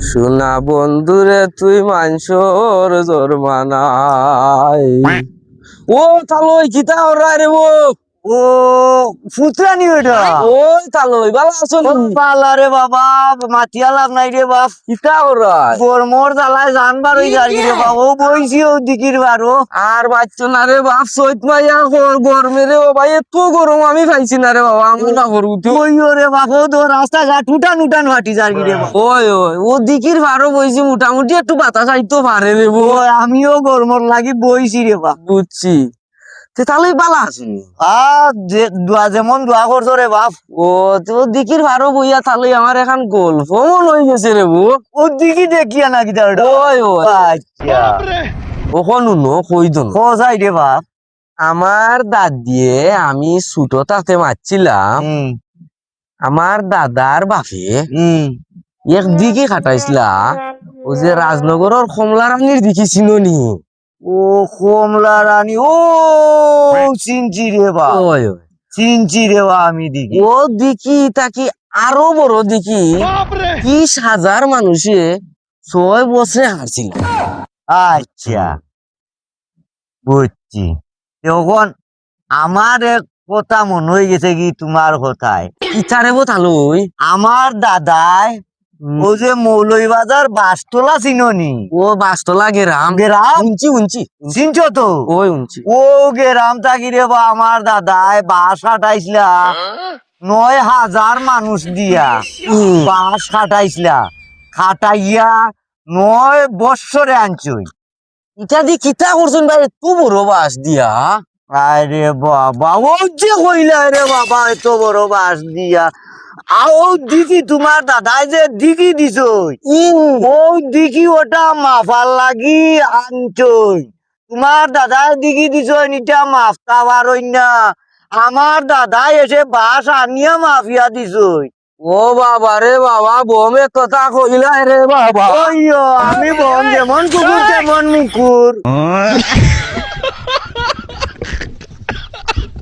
শোনা বন্ধুরে তুই মানসর জোরমানাই ও তালই কিতা ওরা রে ও ও ফুতরানি ওটা ওই তালই বালা আছো পালা রে বাবা মাতিয়া লাভ নাই রে বাপ কিতা ওরা গরমর জ্বালায় জান বার হয়ে যাই রে বাবা ও বইছি ও দিকির বারো আর বাচ্চা না রে বাপ সৈত মাইয়া গরমে রে ও ভাই এত গরম আমি খাইছি না রে বাবা আমি না করু ওইও রে বাপ ও তো রাস্তাঘাট উঠান উঠান ফাটি যাই রে বাপ ওই ওই ও দিকির ভারো বইছি মোটামুটি একটু বাতাস আইতো পারে রে ও আমিও গরমর লাগি বইছি রে বাপ বুঝছি তে তাহলে বালা আছে আর যেমন দোয়া করছো রে বাপ ও তো দিকির ভারো বইয়া তাহলে আমার এখন গল্প মন হয়ে গেছে রে বউ ও দিকি দেখিয়া নাকি তা ওটা ওই ওই আচ্ছা ওখন নো কই দন ও যাই রে বাপ আমার দাদিয়ে আমি ছুটো তাতে মারছিলাম আমার দাদার বাপে এক দিকে খাটাইছিলা ও যে রাজনগরের কমলা রানীর দিকে চিননি ও কমলা রানী ও চিনছি রে বাপ ওই ওই চিনছি রে বাপ আমি দিকি ও দিকি তাকি আরো বড় দিকি 30,000 মানুষে 6 বছরে হারছিল আচ্ছা বুঝছি তখন আমার এক কথা মনে হয়ে গেছে কি তোমার কথায় ইচারে বোতালই আমার দাদাই ও যে মৌলভীবাজার বাসতলা চিননি ও বাসতলা গেরাম গ্রাম উঞ্চি উঞ্চি চিনছ তো ওই উঞ্চি ও গ্রাম থাকি রে বা আমার দাদাই বাস কাটাইছিলা 9,000 মানুষ দিয়া বাস কাটাইছিলা খাটাইয়া 9 বৎসরে আনছই ইটা দি কিতা করছুন ভাই এত বড় বাস দিয়া আরে বাবা ও যে কইলা রে বাবা এত বড় বাস দিয়া আও দিকি তোমার দাদাই যে দিকি দিছই ও দিকি ওটা মাফার লাগি আনছই তোমার দাদাই দিকি দিছই নিটা মাফতা পারই না আমার দাদাই এসে বাস আনিয়া মাফিয়া দিছই ও বাবা রে বাবা বমে কথা কইলা রে বাবা ওইও আমি বন যেমন কুকুর তেমন মুকুর